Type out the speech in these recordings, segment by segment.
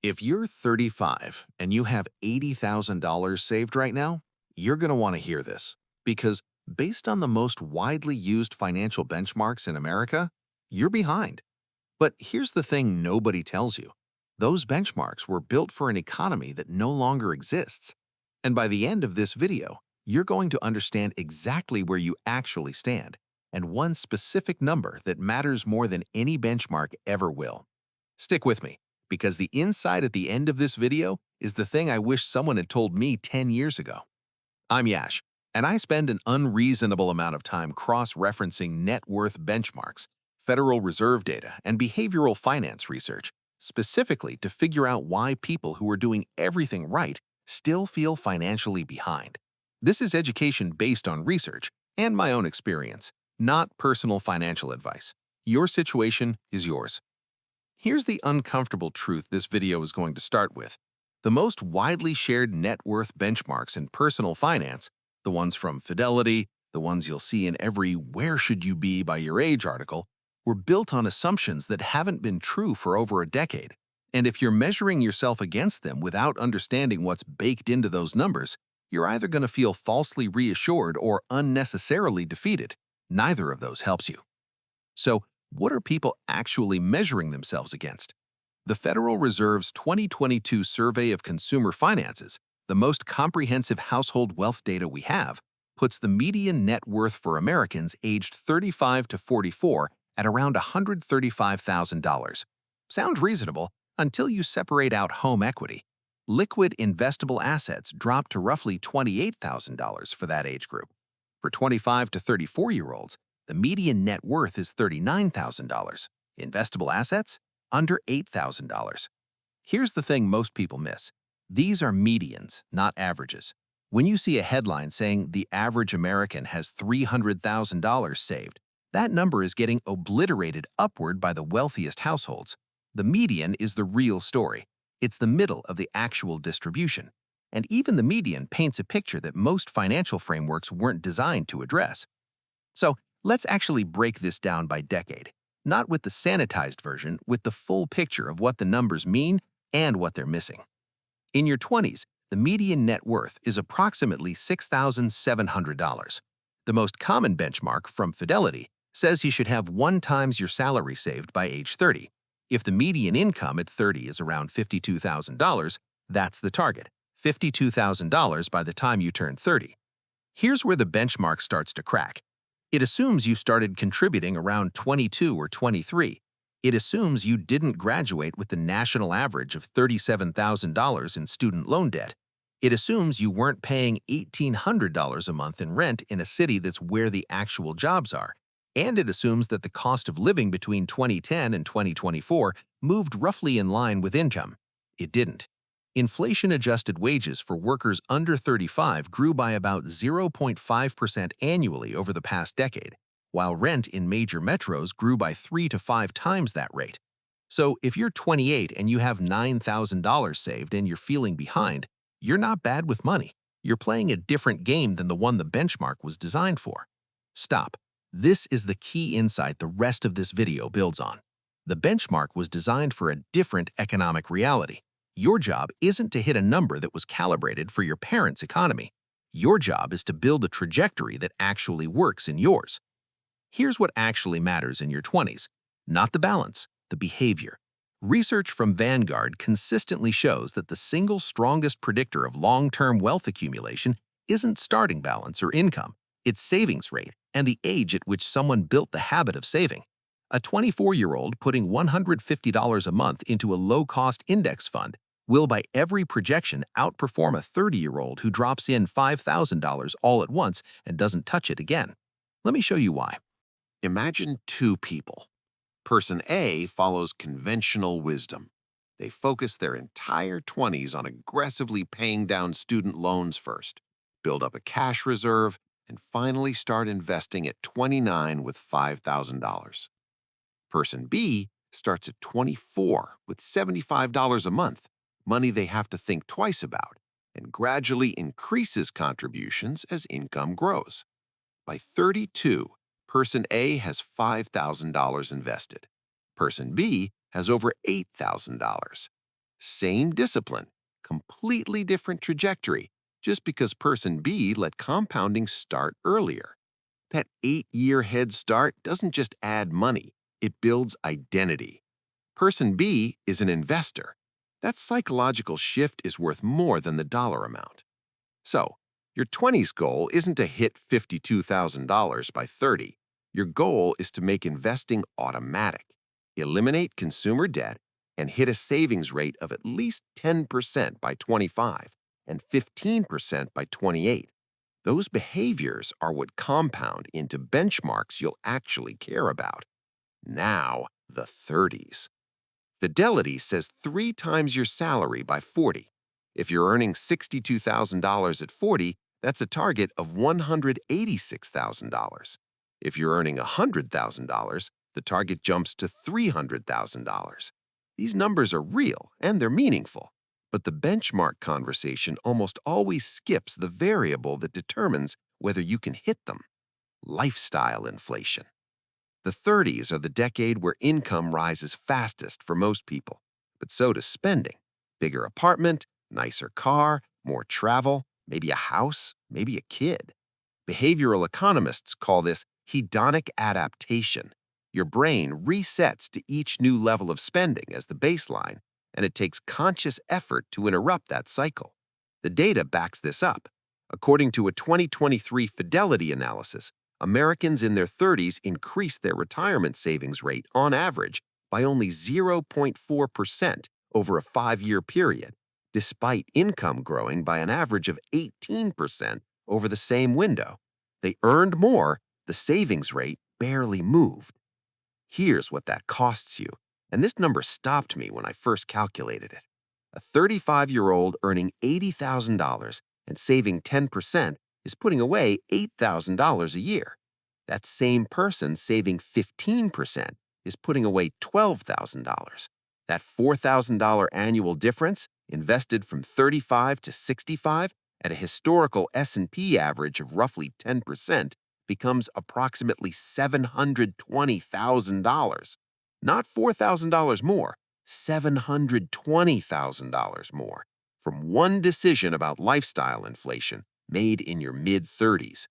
If you're 35 and you have $80,000 saved right now, you're going to want to hear this because based on the most widely used financial benchmarks in America, you're behind. But here's the thing nobody tells you. Those benchmarks were built for an economy that no longer exists. And by the end of this video, you're going to understand exactly where you actually stand and one specific number that matters more than any benchmark ever will. Stick with me, because the insight at the end of this video is the thing I wish someone had told me 10 years ago. I'm Yash, and I spend an unreasonable amount of time cross-referencing net worth benchmarks, Federal Reserve data, and behavioral finance research, specifically to figure out why people who are doing everything right still feel financially behind. This is education based on research and my own experience, not personal financial advice. Your situation is yours. Here's the uncomfortable truth this video is going to start with. The most widely shared net worth benchmarks in personal finance, the ones from Fidelity, the ones you'll see in every "Where should you be by your age" article, were built on assumptions that haven't been true for over a decade. And if you're measuring yourself against them without understanding what's baked into those numbers, you're either going to feel falsely reassured or unnecessarily defeated. Neither of those helps you. So, what are people actually measuring themselves against? The Federal Reserve's 2022 Survey of Consumer Finances, the most comprehensive household wealth data we have, puts the median net worth for Americans aged 35 to 44 at around $135,000. Sounds reasonable until you separate out home equity. Liquid investable assets drop to roughly $28,000 for that age group. For 25 to 34-year-olds, the median net worth is $39,000. Investable assets? Under $8,000. Here's the thing most people miss. These are medians, not averages. When you see a headline saying the average American has $300,000 saved, that number is getting obliterated upward by the wealthiest households. The median is the real story. It's the middle of the actual distribution. And even the median paints a picture that most financial frameworks weren't designed to address. So, let's actually break this down by decade, not with the sanitized version, with the full picture of what the numbers mean and what they're missing. In your 20s, the median net worth is approximately $6,700. The most common benchmark from Fidelity says you should have 1 times your salary saved by age 30. If the median income at 30 is around $52,000, that's the target, $52,000 by the time you turn 30. Here's where the benchmark starts to crack. It assumes you started contributing around 22 or 23. It assumes you didn't graduate with the national average of $37,000 in student loan debt. It assumes you weren't paying $1,800 a month in rent in a city that's where the actual jobs are. And it assumes that the cost of living between 2010 and 2024 moved roughly in line with income. It didn't. Inflation-adjusted wages for workers under 35 grew by about 0.5% annually over the past decade, while rent in major metros grew by 3 to 5 times that rate. So if you're 28 and you have $9,000 saved and you're feeling behind, you're not bad with money. You're playing a different game than the one the benchmark was designed for. Stop. This is the key insight the rest of this video builds on. The benchmark was designed for a different economic reality. Your job isn't to hit a number that was calibrated for your parents' economy. Your job is to build a trajectory that actually works in yours. Here's what actually matters in your 20s. Not the balance, the behavior. Research from Vanguard consistently shows that the single strongest predictor of long-term wealth accumulation isn't starting balance or income. It's savings rate and the age at which someone built the habit of saving. A 24-year-old putting $150 a month into a low-cost index fund will by every projection outperform a 30-year-old who drops in $5,000 all at once and doesn't touch it again. Let me show you why. Imagine 2 people. Person A follows conventional wisdom. They focus their entire 20s on aggressively paying down student loans first, build up a cash reserve, and finally start investing at 29 with $5,000. Person B starts at 24 with $75 a month, money they have to think twice about, and gradually increases contributions as income grows. By 32, Person A has $5,000 invested. Person B has over $8,000. Same discipline, completely different trajectory, just because person B let compounding start earlier. That 8-year head start doesn't just add money, it builds identity. Person B is an investor. That psychological shift is worth more than the dollar amount. So, your 20s goal isn't to hit $52,000 by 30. Your goal is to make investing automatic, eliminate consumer debt, and hit a savings rate of at least 10% by 25 and 15% by 28. Those behaviors are what compound into benchmarks you'll actually care about. Now, the 30s. Fidelity says 3 times your salary by 40. If you're earning $62,000 at 40, that's a target of $186,000. If you're earning $100,000, the target jumps to $300,000. These numbers are real and they're meaningful, but the benchmark conversation almost always skips the variable that determines whether you can hit them: lifestyle inflation. The 30s are the decade where income rises fastest for most people, but so does spending. Bigger apartment, nicer car, more travel, maybe a house, maybe a kid. Behavioral economists call this hedonic adaptation. Your brain resets to each new level of spending as the baseline, and it takes conscious effort to interrupt that cycle. The data backs this up. According to a 2023 Fidelity analysis, Americans in their 30s increased their retirement savings rate on average by only 0.4% over a 5-year period, despite income growing by an average of 18% over the same window. They earned more, the savings rate barely moved. Here's what that costs you, and this number stopped me when I first calculated it. A 35-year-old earning $80,000 and saving 10% is putting away $8,000 a year. That same person saving 15% is putting away $12,000. That $4,000 annual difference, invested from 35 to 65 at a historical S&P average of roughly 10%, becomes approximately $720,000. Not $4,000 more, $720,000 more from one decision about lifestyle inflation made in your mid-30s.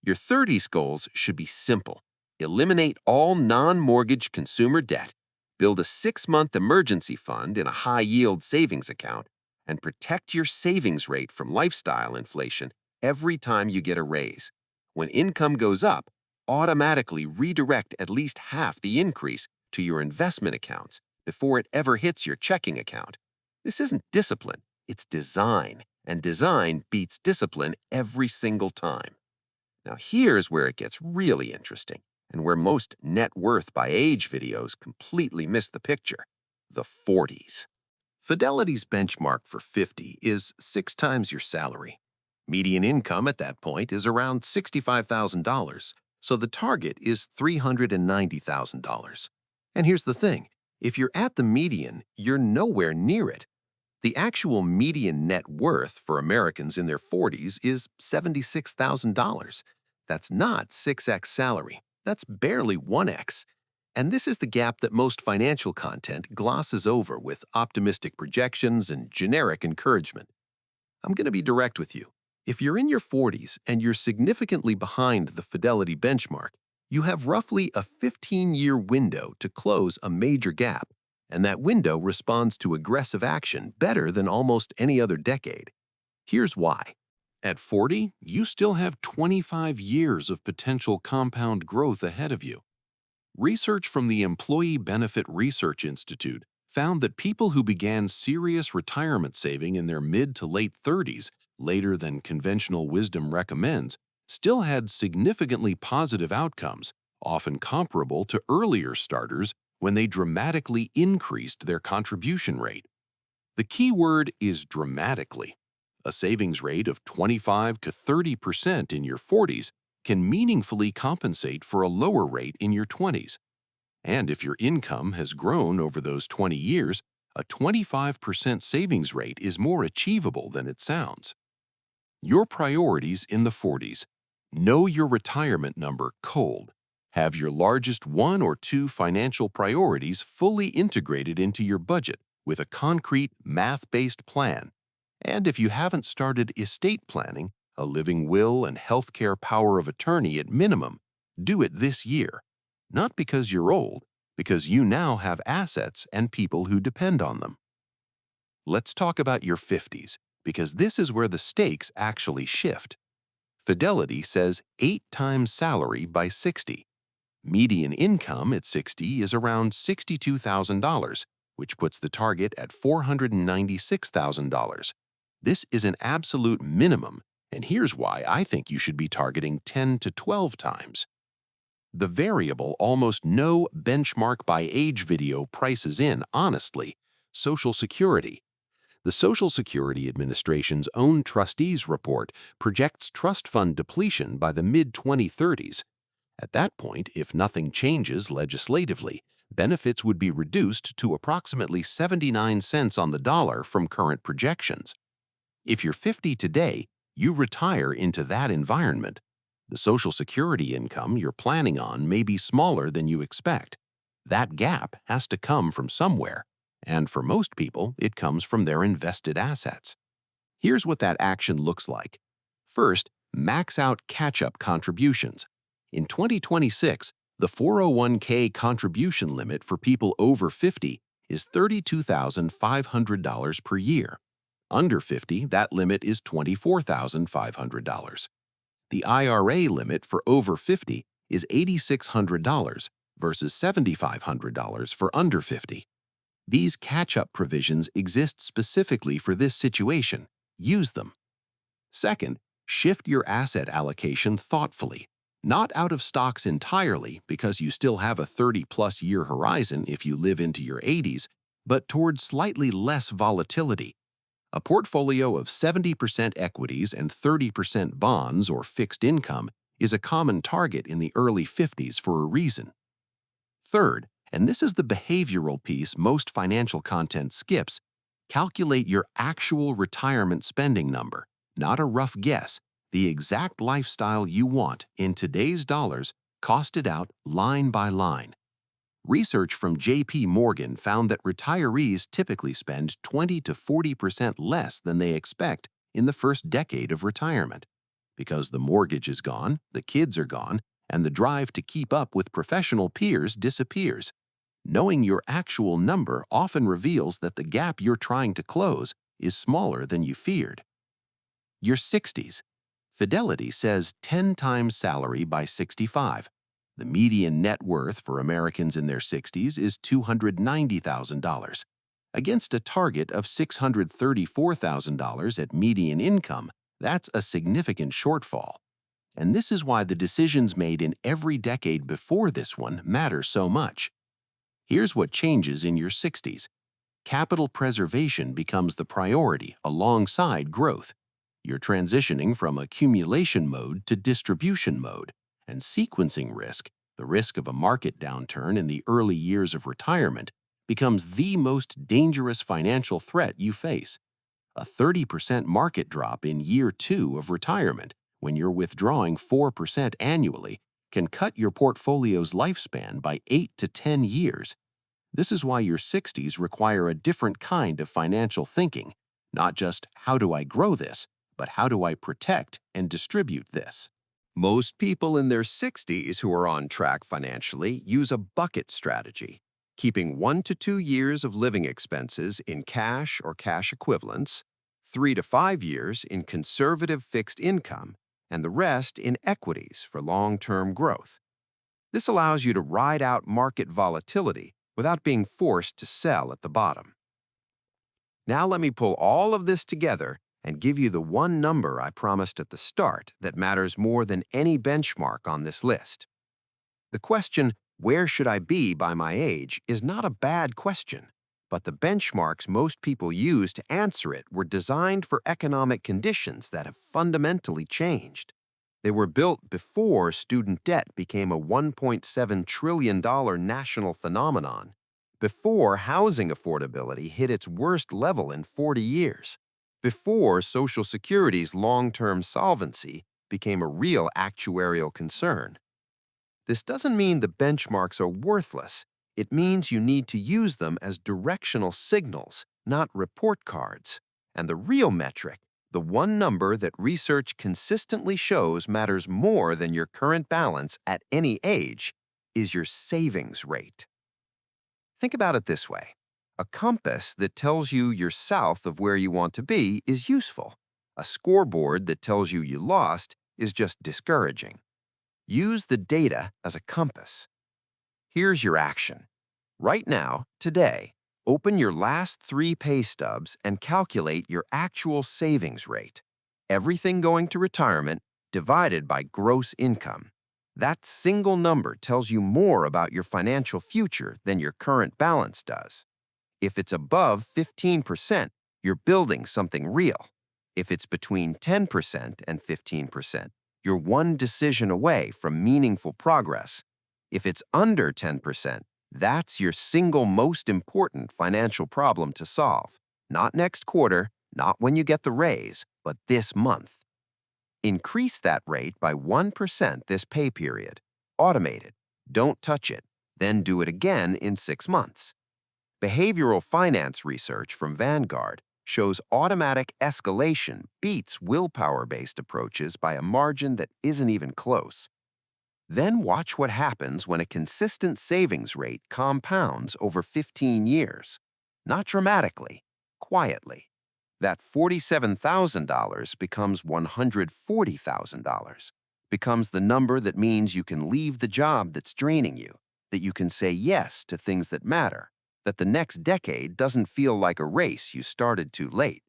Your 30s goals should be simple. Eliminate all non-mortgage consumer debt, build a 6-month emergency fund in a high-yield savings account, and protect your savings rate from lifestyle inflation every time you get a raise. When income goes up, automatically redirect at least half the increase to your investment accounts before it ever hits your checking account. This isn't discipline, it's design, and design beats discipline every single time. Now here's where it gets really interesting, and where most net worth by age videos completely miss the picture: the 40s. Fidelity's benchmark for 50 is 6 times your salary. Median income at that point is around $65,000, so the target is $390,000. And here's the thing: if you're at the median, you're nowhere near it. The actual median net worth for Americans in their 40s is $76,000. That's not 6x salary. That's barely 1x. And this is the gap that most financial content glosses over with optimistic projections and generic encouragement. I'm going to be direct with you. If you're in your 40s and you're significantly behind the Fidelity benchmark, you have roughly a 15-year window to close a major gap, and that window responds to aggressive action better than almost any other decade. Here's why. At 40, you still have 25 years of potential compound growth ahead of you. Research from the Employee Benefit Research Institute found that people who began serious retirement saving in their mid to late 30s, later than conventional wisdom recommends, still had significantly positive outcomes, often comparable to earlier starters when they dramatically increased their contribution rate. The key word is dramatically. A savings rate of 25 to 30% in your 40s can meaningfully compensate for a lower rate in your 20s. And if your income has grown over those 20 years, a 25% savings rate is more achievable than it sounds. Your priorities in the 40s. Know your retirement number cold. Have your largest 1 or 2 financial priorities fully integrated into your budget, with a concrete, math-based plan. And if you haven't started estate planning, a living will and healthcare power of attorney at minimum, do it this year. Not because you're old, because you now have assets and people who depend on them. Let's talk about your 50s, because this is where the stakes actually shift. Fidelity says 8 times salary by 60. Median income at 60 is around $62,000, which puts the target at $496,000. This is an absolute minimum, and here's why I think you should be targeting 10 to 12 times. The variable almost no benchmark by age video prices in, honestly, Social Security. The Social Security Administration's own trustees report projects trust fund depletion by the mid-2030s. At that point, if nothing changes legislatively, benefits would be reduced to approximately 79 cents on the dollar from current projections. If you're 50 today, you retire into that environment. The Social Security income you're planning on may be smaller than you expect. That gap has to come from somewhere, and for most people, it comes from their invested assets. Here's what that action looks like. First, max out catch-up contributions. In 2026, the 401k contribution limit for people over 50 is $32,500 per year. Under 50, that limit is $24,500. The IRA limit for over 50 is $8,600 versus $7,500 for under 50. These catch-up provisions exist specifically for this situation. Use them. Second, shift your asset allocation thoughtfully, not out of stocks entirely because you still have a 30-plus year horizon if you live into your 80s, but towards slightly less volatility. A portfolio of 70% equities and 30% bonds or fixed income is a common target in the early 50s for a reason. Third, and this is the behavioral piece most financial content skips, calculate your actual retirement spending number, not a rough guess, the exact lifestyle you want in today's dollars, costed out line by line. Research from J.P. Morgan found that retirees typically spend 20 to 40% less than they expect in the first decade of retirement. Because the mortgage is gone, the kids are gone, and the drive to keep up with professional peers disappears. Knowing your actual number often reveals that the gap you're trying to close is smaller than you feared. Your 60s. Fidelity says 10 times salary by 65. The median net worth for Americans in their 60s is $290,000. Against a target of $634,000 at median income, that's a significant shortfall. And this is why the decisions made in every decade before this one matter so much. Here's what changes in your 60s. Capital preservation becomes the priority alongside growth. You're transitioning from accumulation mode to distribution mode, and sequencing risk, the risk of a market downturn in the early years of retirement, becomes the most dangerous financial threat you face. A 30% market drop in year 2 of retirement, when you're withdrawing 4% annually, can cut your portfolio's lifespan by 8 to 10 years. This is why your 60s require a different kind of financial thinking, not just how do I grow this, but how do I protect and distribute this? Most people in their 60s who are on track financially use a bucket strategy, keeping 1 to 2 years of living expenses in cash or cash equivalents, 3 to 5 years in conservative fixed income, and the rest in equities for long-term growth. This allows you to ride out market volatility without being forced to sell at the bottom. Now let me pull all of this together and give you the one number I promised at the start that matters more than any benchmark on this list. The question, where should I be by my age, is not a bad question, but the benchmarks most people use to answer it were designed for economic conditions that have fundamentally changed. They were built before student debt became a $1.7 trillion national phenomenon, before housing affordability hit its worst level in 40 years, before Social Security's long-term solvency became a real actuarial concern. This doesn't mean the benchmarks are worthless. It means you need to use them as directional signals, not report cards. And the real metric, the one number that research consistently shows matters more than your current balance at any age, is your savings rate. Think about it this way. A compass that tells you you're south of where you want to be is useful. A scoreboard that tells you you lost is just discouraging. Use the data as a compass. Here's your action. Right now, today, open your last 3 pay stubs and calculate your actual savings rate. Everything going to retirement divided by gross income. That single number tells you more about your financial future than your current balance does. If it's above 15%, you're building something real. If it's between 10% and 15%, you're one decision away from meaningful progress. If it's under 10%, that's your single most important financial problem to solve. Not next quarter, not when you get the raise, but this month. Increase that rate by 1% this pay period. Automate it. Don't touch it. Then do it again in 6 months. Behavioral finance research from Vanguard shows automatic escalation beats willpower-based approaches by a margin that isn't even close. Then watch what happens when a consistent savings rate compounds over 15 years. Not dramatically, quietly. That $47,000 becomes $140,000, becomes the number that means you can leave the job that's draining you, that you can say yes to things that matter, that the next decade doesn't feel like a race you started too late.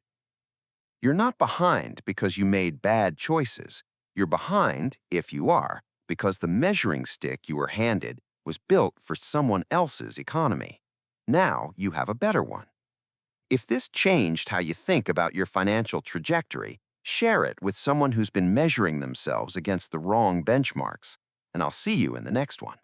You're not behind because you made bad choices. You're behind, if you are, because the measuring stick you were handed was built for someone else's economy. Now you have a better one. If this changed how you think about your financial trajectory, share it with someone who's been measuring themselves against the wrong benchmarks, and I'll see you in the next one.